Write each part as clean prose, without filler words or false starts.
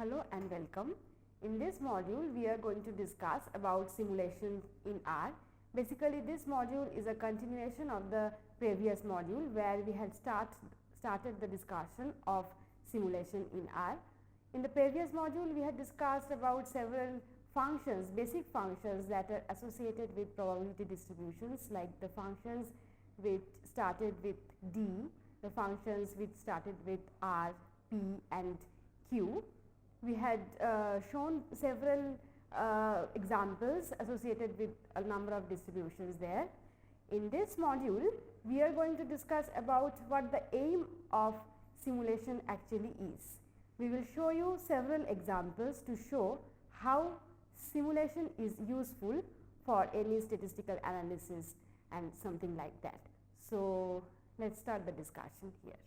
Hello and welcome. In this module, we are going to discuss about simulation in R. Basically, this module is a continuation of the previous module where we had started the discussion of simulation in R. In the previous module, we had discussed about several functions, basic functions that are associated with probability distributions, like the functions which started with D, the functions which started with R, P and Q. We had shown several examples associated with a number of distributions there. In this module, we are going to discuss about what the aim of simulation actually is. We will show you several examples to show how simulation is useful for any statistical analysis and something like that. So, let us start the discussion here.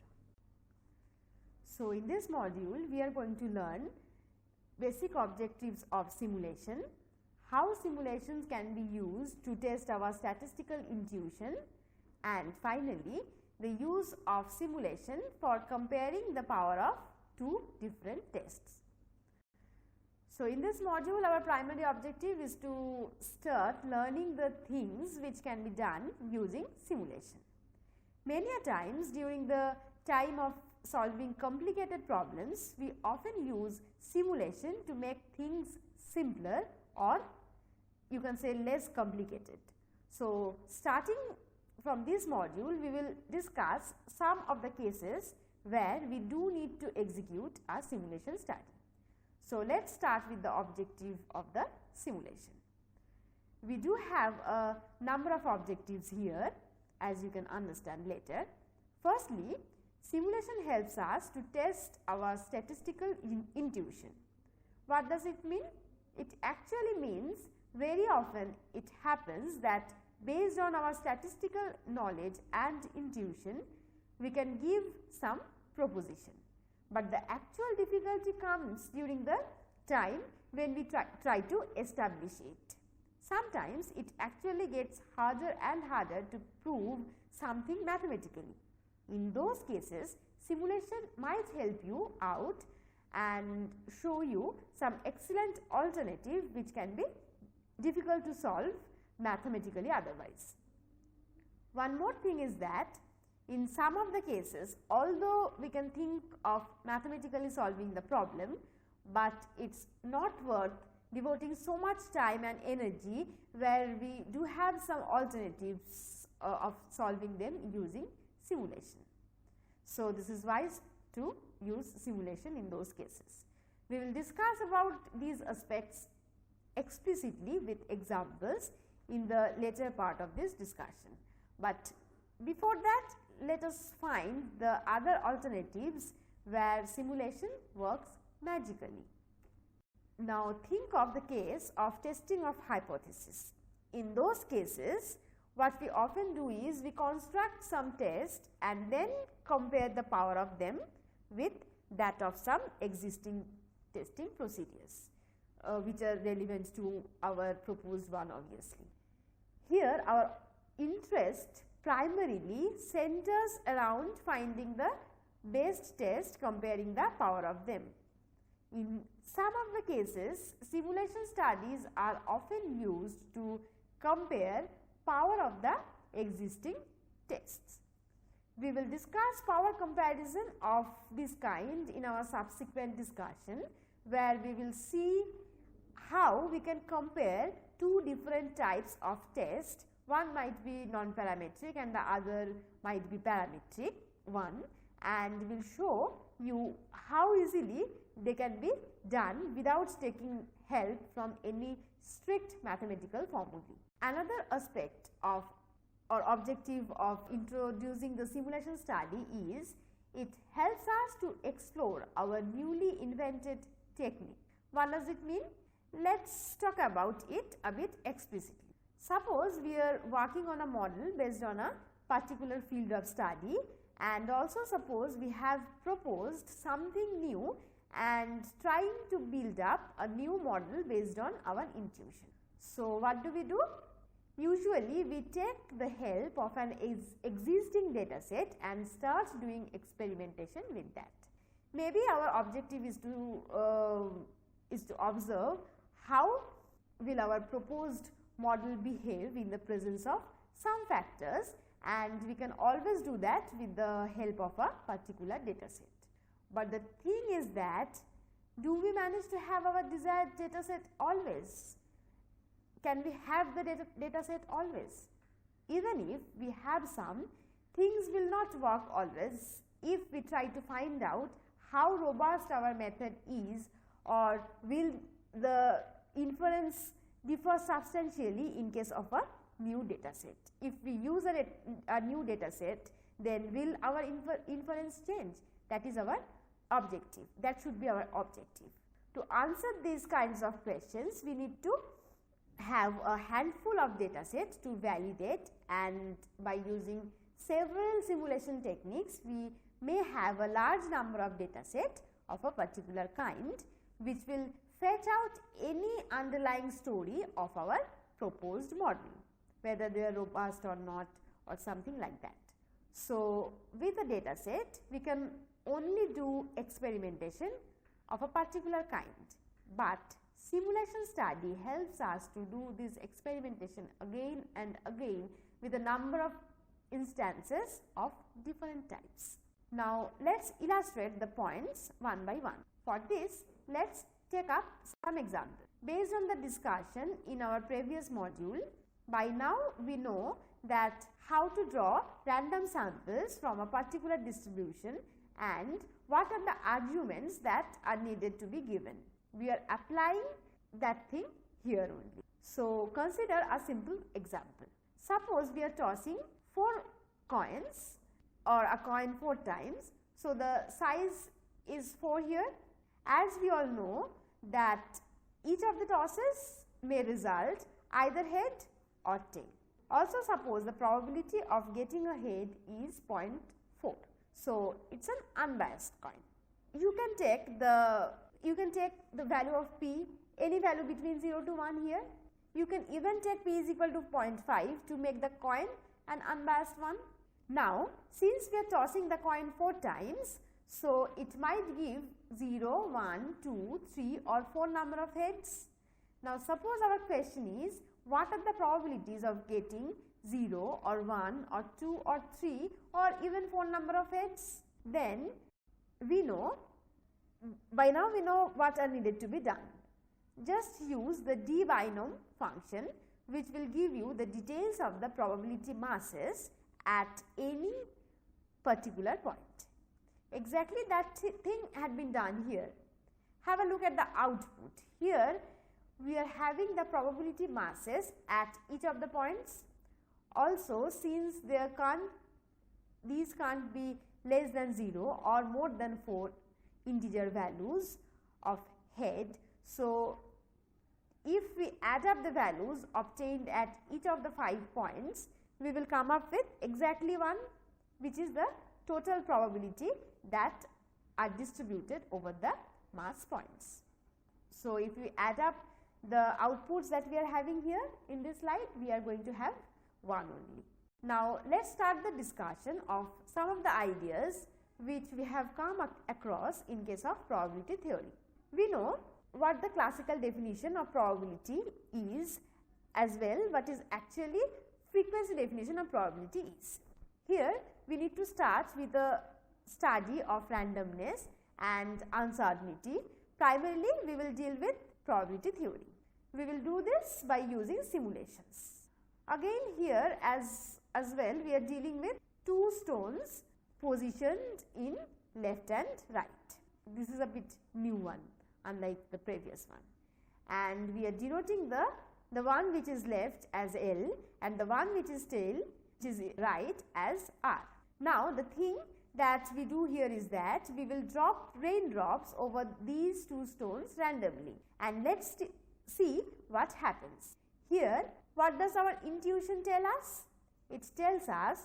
So, in this module, we are going to learn basic objectives of simulation, how simulations can be used to test our statistical intuition, and finally, the use of simulation for comparing the power of two different tests. So, in this module, our primary objective is to start learning the things which can be done using simulation. Many a times during the time of solving complicated problems, we often use simulation to make things simpler, or you can say less complicated. So, starting from this module, we will discuss some of the cases where we do need to execute a simulation study. So, let us start with the objective of the simulation. We do have a number of objectives here, as you can understand later. Firstly, simulation helps us to test our statistical intuition. What does it mean? It actually means very often it happens that based on our statistical knowledge and intuition, we can give some proposition. But the actual difficulty comes during the time when we try to establish it. Sometimes it actually gets harder and harder to prove something mathematically. In those cases, simulation might help you out and show you some excellent alternative which can be difficult to solve mathematically otherwise. One more thing is that in some of the cases, although we can think of mathematically solving the problem, but it is not worth devoting so much time and energy where we do have some alternatives of solving them using simulation. So, this is wise to use simulation in those cases. We will discuss about these aspects explicitly with examples in the later part of this discussion. But before that, let us find the other alternatives where simulation works magically. Now, think of the case of testing of hypothesis. In those cases, what we often do is we construct some test and then compare the power of them with that of some existing testing procedures, which are relevant to our proposed one obviously. Here, our interest primarily centers around finding the best test comparing the power of them. In some of the cases, simulation studies are often used to compare power of the existing tests. We will discuss power comparison of this kind in our subsequent discussion, where we will see how we can compare two different types of test. One might be non-parametric and the other might be parametric one, and we will show you how easily they can be done without taking help from any strict mathematical formulae. Another aspect of or objective of introducing the simulation study is it helps us to explore our newly invented technique. What does it mean? Let us talk about it a bit explicitly. Suppose we are working on a model based on a particular field of study, and also suppose we have proposed something new and trying to build up a new model based on our intuition. So, what do? Usually, we take the help of an existing data set and start doing experimentation with that. Maybe our objective is to observe how will our proposed model behave in the presence of some factors, and we can always do that with the help of a particular data set. But the thing is that, do we manage to have our desired data set always? Can we have the data set always? Even if we have some, things will not work always if we try to find out how robust our method is, or will the inference differ substantially in case of a new data set. If we use a new data set, then will our inference change? That is our objective. That should be our objective. To answer these kinds of questions, we need to have a handful of data sets to validate, and by using several simulation techniques, we may have a large number of data set of a particular kind, which will fetch out any underlying story of our proposed model, whether they are robust or not, or something like that. So, with a data set, we can only do experimentation of a particular kind, but simulation study helps us to do this experimentation again and again with a number of instances of different types. Now, let us illustrate the points one by one. For this, let us take up some examples. Based on the discussion in our previous module, by now we know that how to draw random samples from a particular distribution and what are the arguments that are needed to be given. We are applying that thing here only. So, consider a simple example. Suppose we are tossing 4 coins, or a coin 4 times. So, the size is 4 here. As we all know that each of the tosses may result either head or tail. Also, suppose the probability of getting a head is 0.4. So, it is an unbiased coin. You can take the value of p, any value between 0 to 1 here. You can even take p is equal to 0.5 to make the coin an unbiased one. Now, since we are tossing the coin 4 times, so it might give 0, 1, 2, 3 or 4 number of heads. Now, suppose our question is, what are the probabilities of getting 0 or 1 or 2 or 3 or even 4 number of heads? Then we know, by now we know what are needed to be done. Just use the d-binom function, which will give you the details of the probability masses at any particular point. Exactly that thing had been done here. Have a look at the output. Here we are having the probability masses at each of the points. Also, since these can't be less than 0 or more than 4 integer values of head. So, if we add up the values obtained at each of the 5 points, we will come up with exactly 1, which is the total probability that are distributed over the mass points. So, if we add up the outputs that we are having here in this slide, we are going to have 1 only. Now, let us start the discussion of some of the ideas which we have come across in case of probability theory. We know what the classical definition of probability is, as well what is actually frequency definition of probability is. Here we need to start with a study of randomness and uncertainty. Primarily we will deal with probability theory. We will do this by using simulations. Again here as well we are dealing with 2 stones positioned in left and right. This is a bit new one, unlike the previous one, and we are denoting the one which is left as L and the one which is tail, which is right, as R. Now, the thing that we do here is that we will drop raindrops over these 2 stones randomly, and let us see what happens. Here, what does our intuition tell us? It tells us,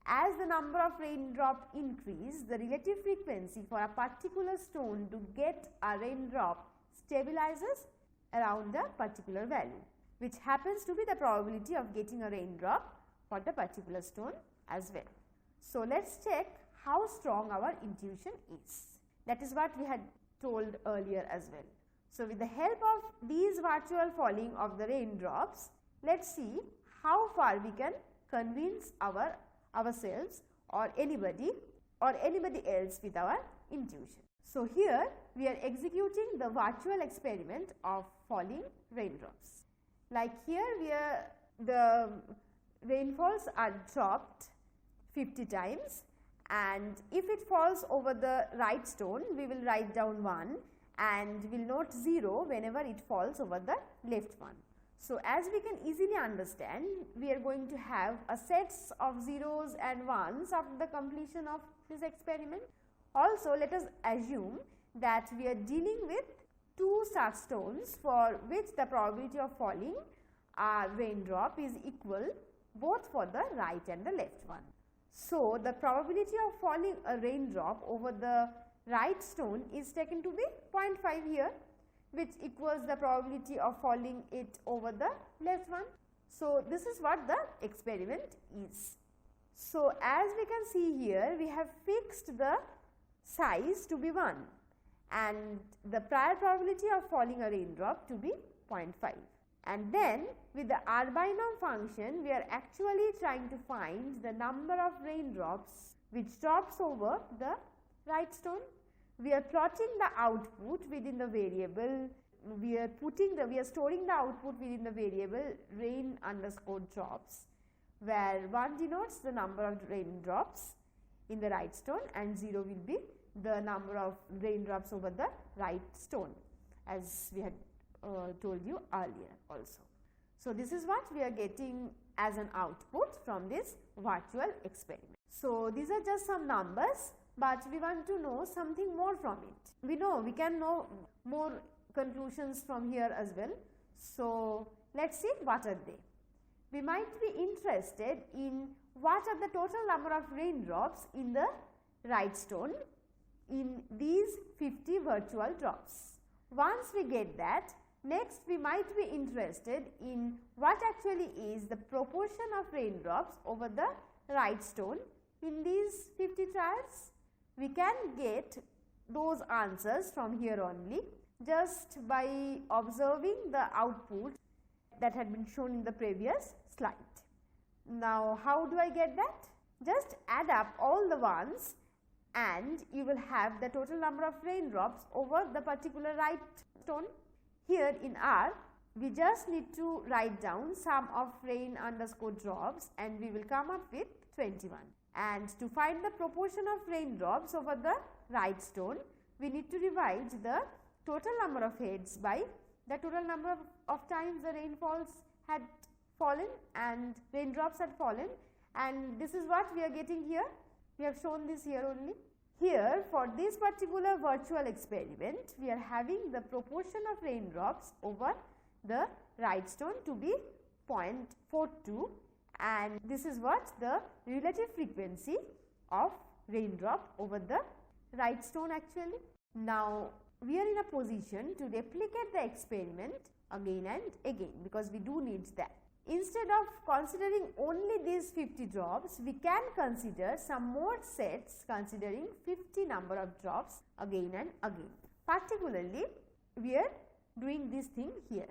as the number of raindrop increase, the relative frequency for a particular stone to get a raindrop stabilizes around a particular value, which happens to be the probability of getting a raindrop for the particular stone as well. So, let us check how strong our intuition is. That is what we had told earlier as well. So, with the help of these virtual falling of the raindrops, let us see how far we can convince ourselves or anybody else with our intuition. So, here we are executing the virtual experiment of falling raindrops. Like here the rainfalls are dropped 50 times, and if it falls over the right stone, we will write down 1 and will note 0 whenever it falls over the left one. So, as we can easily understand, we are going to have a sets of zeros and ones after the completion of this experiment. Also, let us assume that we are dealing with 2 such stones for which the probability of falling a raindrop is equal both for the right and the left one. So, the probability of falling a raindrop over the right stone is taken to be 0.5 here, which equals the probability of falling it over the left one. So, this is what the experiment is. So, as we can see here, we have fixed the size to be 1 and the prior probability of falling a raindrop to be 0.5. And then with the R binom function, we are actually trying to find the number of raindrops which drops over the right stone. We are plotting the output within the variable, we are storing the output within the variable rain underscore drops, where 1 denotes the number of raindrops in the right stone and 0 will be the number of raindrops over the right stone, as we had told you earlier also. So, this is what we are getting as an output from this virtual experiment. So, these are just some numbers, but we want to know something more from it. We know we can know more conclusions from here as well. So, let us see what are they. We might be interested in what are the total number of raindrops in the right stone in these 50 virtual drops. Once we get that, next we might be interested in what actually is the proportion of raindrops over the right stone in these 50 trials. We can get those answers from here only just by observing the output that had been shown in the previous slide. Now, how do I get that? Just add up all the ones and you will have the total number of raindrops over the particular right stone. Here in R, we just need to write down sum of rain underscore drops and we will come up with 21. And to find the proportion of raindrops over the right stone, we need to divide the total number of heads by the total number of times the rainfalls had fallen and raindrops had fallen, and this is what we are getting here. We have shown this here only. Here for this particular virtual experiment, we are having the proportion of raindrops over the right stone to be 0.42, and this is what the relative frequency of raindrop over the right stone actually. Now, we are in a position to replicate the experiment again and again because we do need that. Instead of considering only these 50 drops, we can consider some more sets considering 50 number of drops again and again. Particularly, we are doing this thing here.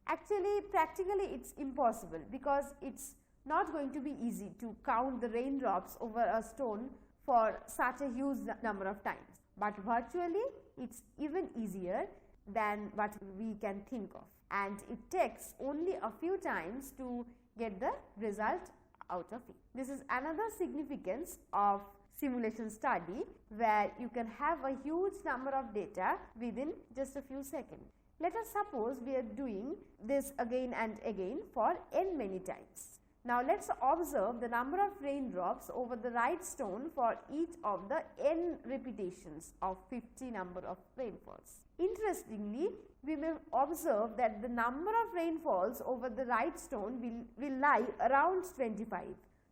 Actually, practically it is impossible because it is not going to be easy to count the raindrops over a stone for such a huge number of times. But virtually, it is even easier than what we can think of, and it takes only a few times to get the result out of it. This is another significance of simulation study, where you can have a huge number of data within just a few seconds. Let us suppose we are doing this again and again for n many times. Now, let us observe the number of raindrops over the right stone for each of the n repetitions of 50 number of rainfalls. Interestingly, we may observe that the number of rainfalls over the right stone will lie around 25.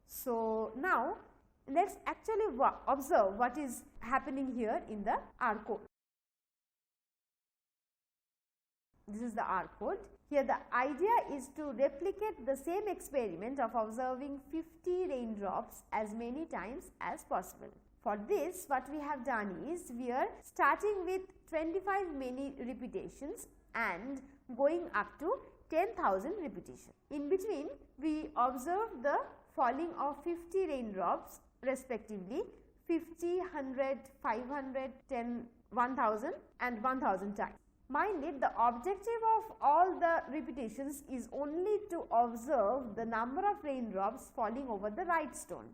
So, now let us actually observe what is happening here in the R code. This is the R code. Here the idea is to replicate the same experiment of observing 50 raindrops as many times as possible. For this, what we have done is we are starting with 25 many repetitions and going up to 10,000 repetitions. In between, we observe the falling of 50 raindrops respectively 50, 100, 500, 10, 1000 and 1000 times. Mind it, the objective of all the repetitions is only to observe the number of raindrops falling over the right stone.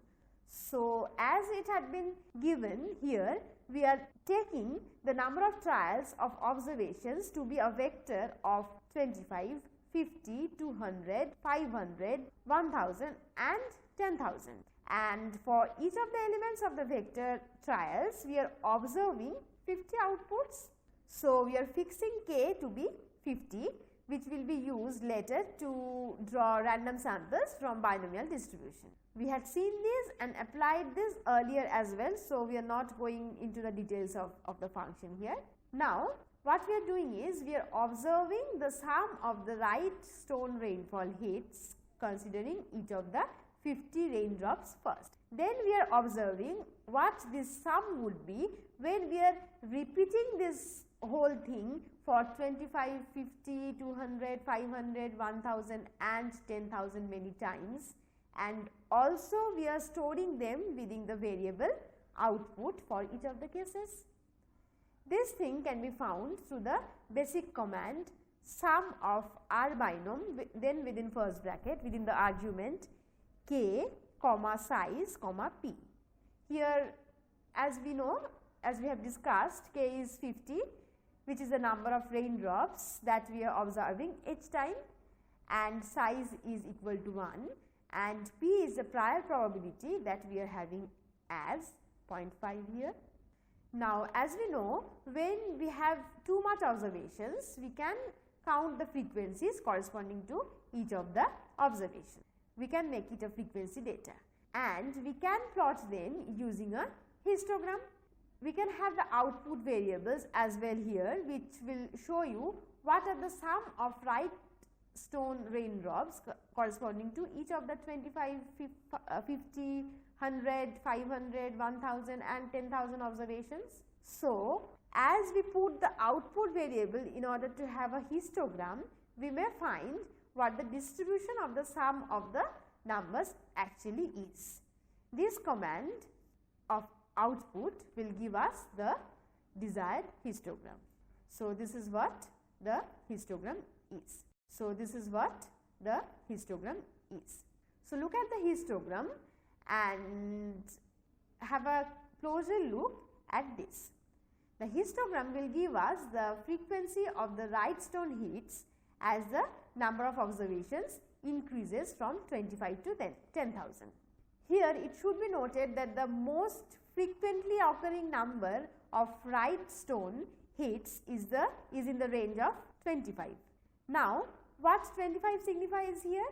So, as it had been given here, we are taking the number of trials of observations to be a vector of 25, 50, 200, 500, 1000 and 10,000. And for each of the elements of the vector trials, we are observing 50 outputs. So, we are fixing k to be 50, which will be used later to draw random samples from binomial distribution. We had seen this and applied this earlier as well. So, we are not going into the details of the function here. Now, what we are doing is we are observing the sum of the right stone rainfall hits considering each of the 50 raindrops first. Then we are observing what this sum would be when we are repeating this whole thing for 25, 50, 200, 500, 1000 and 10,000 many times, and also we are storing them within the variable output for each of the cases. This thing can be found through the basic command sum of R binom, then within first bracket within the argument k comma size comma p. Here, as we know, as we have discussed, k is 50, which is the number of raindrops that we are observing each time, and size is equal to 1, and p is the prior probability that we are having as 0.5 here. Now, as we know, when we have too much observations, we can count the frequencies corresponding to each of the observations. We can make it a frequency data, and we can plot them using a histogram. We can have the output variables as well here, which will show you what are the sum of right stone raindrops corresponding to each of the 25, 50, 100, 500, 1000 and 10,000 observations. So, as we put the output variable in order to have a histogram, we may find what the distribution of the sum of the numbers actually is. This command of output will give us the desired histogram. So, this is what the histogram is. So, this is what the histogram is. So, look at the histogram and have a closer look at this. The histogram will give us the frequency of the right stone hits as the number of observations increases from 25 to 10,000. Here, it should be noted that the most frequently occurring number of right stone hits is in the range of 25. Now, what 25 signifies here?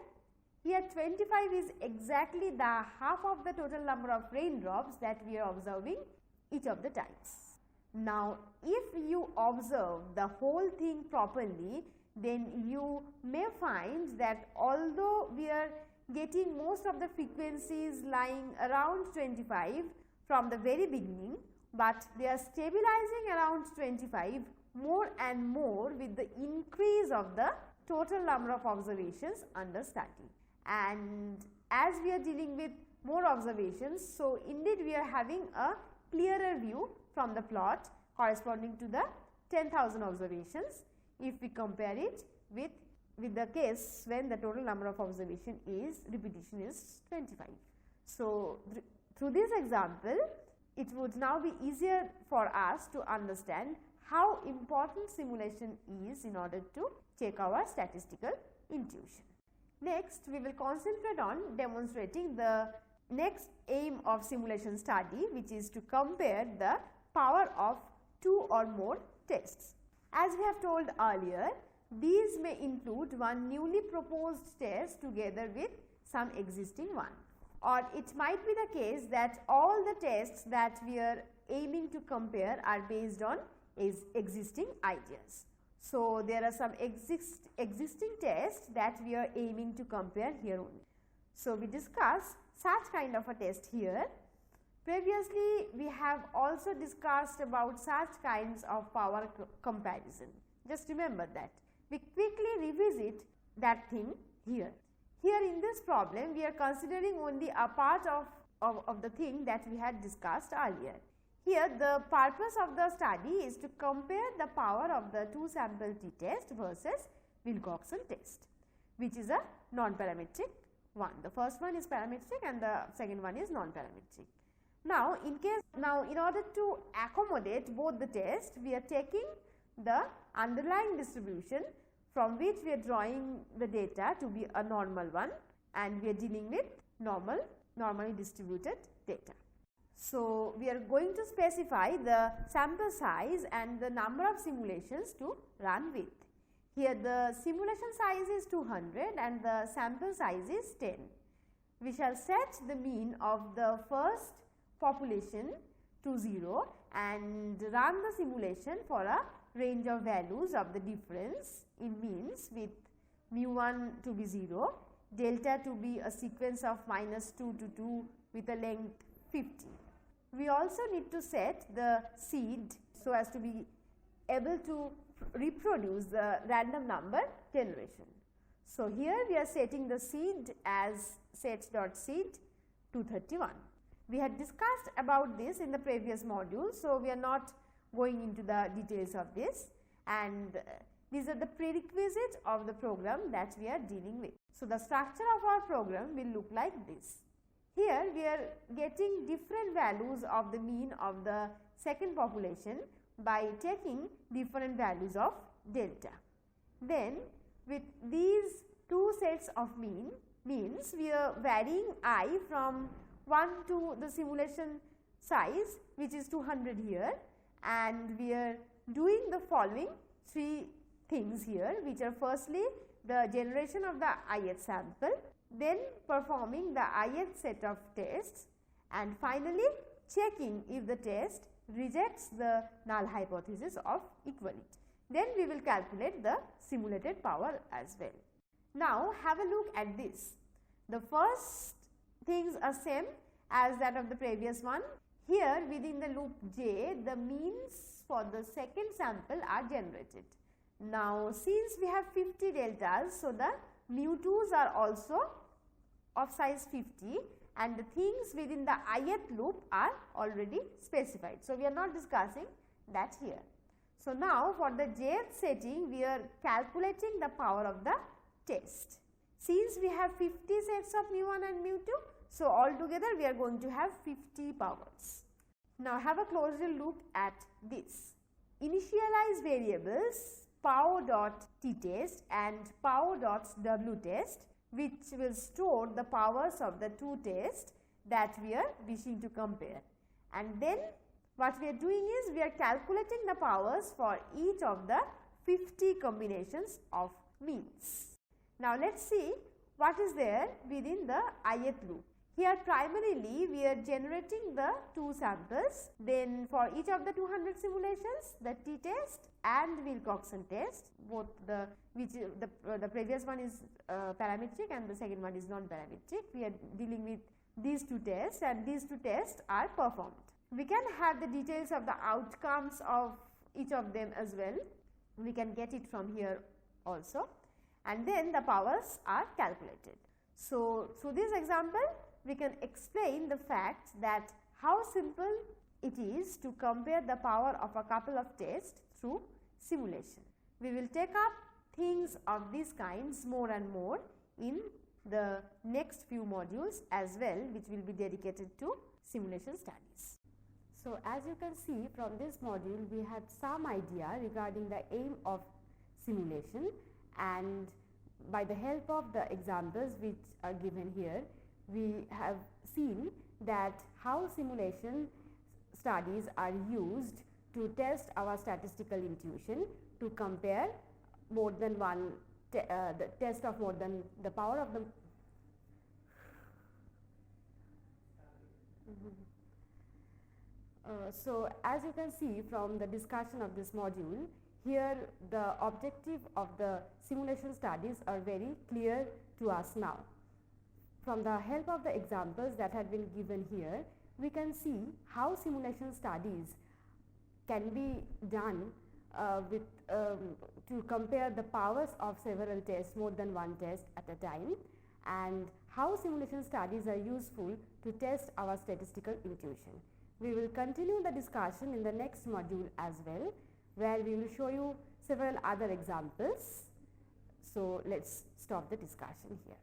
Here 25 is exactly the half of the total number of raindrops that we are observing each of the times. Now, if you observe the whole thing properly, then you may find that although we are getting most of the frequencies lying around 25 from the very beginning, but they are stabilizing around 25 more and more with the increase of the total number of observations under study. And as we are dealing with more observations, so indeed we are having a clearer view from the plot corresponding to the 10,000 observations if we compare it with the case when the total number of repetition is 25. So, through this example, it would now be easier for us to understand how important simulation is in order to check our statistical intuition. Next, we will concentrate on demonstrating the next aim of simulation study, which is to compare the power of two or more tests. As we have told earlier, these may include one newly proposed test together with some existing one, or it might be the case that all the tests that we are aiming to compare are based on existing ideas. So, there are some existing tests that we are aiming to compare here only. So, we discuss such kind of a test here. Previously, we have also discussed about such kinds of power comparison. Just remember that. We quickly revisit that thing here. Here in this problem, we are considering only a part of the thing that we had discussed earlier. Here, the purpose of the study is to compare the power of the two sample t-test versus Wilcoxon test, which is a non-parametric one. The first one is parametric and the second one is non-parametric. Now, in order to accommodate both the tests, we are taking the underlying distribution from which we are drawing the data to be a normal one, and we are dealing with normally distributed data. So, we are going to specify the sample size and the number of simulations to run with. Here the simulation size is 200 and the sample size is 10. We shall set the mean of the first population to 0 and run the simulation for a range of values of the difference in means with mu1 to be 0, delta to be a sequence of -2 to 2 with a length 50. We also need to set the seed so as to be able to reproduce the random number generation. So, here we are setting the seed as set.seed 231. We had discussed about this in the previous module, so we are not going into the details of this, and these are the prerequisites of the program that we are dealing with. So, the structure of our program will look like this. Here we are getting different values of the mean of the second population by taking different values of delta. Then with these two sets of means we are varying I from 1 to the simulation size, which is 200 here, and we are doing the following three things here, which are firstly the generation of the ith sample, then performing the ith set of tests, and finally checking if the test rejects the null hypothesis of equality. Then we will calculate the simulated power as well. Now, have a look at this. The first things are same as that of the previous one. Here within the loop j, the means for the second sample are generated. Now, since we have 50 deltas, so the mu2s are also of size 50 and the things within the ith loop are already specified. So, we are not discussing that here. So, now for the jth setting, we are calculating the power of the test. Since we have 50 sets of mu1 and mu2, so altogether we are going to have 50 powers. Now, have a closer look at this. Initialize variables pow.tTest and pow.wtest, which will store the powers of the two tests that we are wishing to compare. And then what we are doing is we are calculating the powers for each of the 50 combinations of means. Now, let us see what is there within the ith loop. Here primarily we are generating the two samples, then for each of the 200 simulations the t-test and Wilcoxon test, both the previous one is parametric and the second one is non-parametric. We are dealing with these two tests and these two tests are performed. We can have the details of the outcomes of each of them as well. We can get it from here also, and then the powers are calculated. So, through this example we can explain the fact that how simple it is to compare the power of a couple of tests through simulation. We will take up things of these kinds more and more in the next few modules as well, which will be dedicated to simulation studies. So, as you can see from this module, we had some idea regarding the aim of simulation, and by the help of the examples which are given here, we have seen that how simulation studies are used to test our statistical intuition, to compare more than one the test of more than the power of the so, as you can see from the discussion of this module, here the objective of the simulation studies are very clear to us now. From the help of the examples that had been given here, we can see how simulation studies can be done to compare the powers of several tests, more than one test at a time, and how simulation studies are useful to test our statistical intuition. We will continue the discussion in the next module as well, where we will show you several other examples. So, let us stop the discussion here.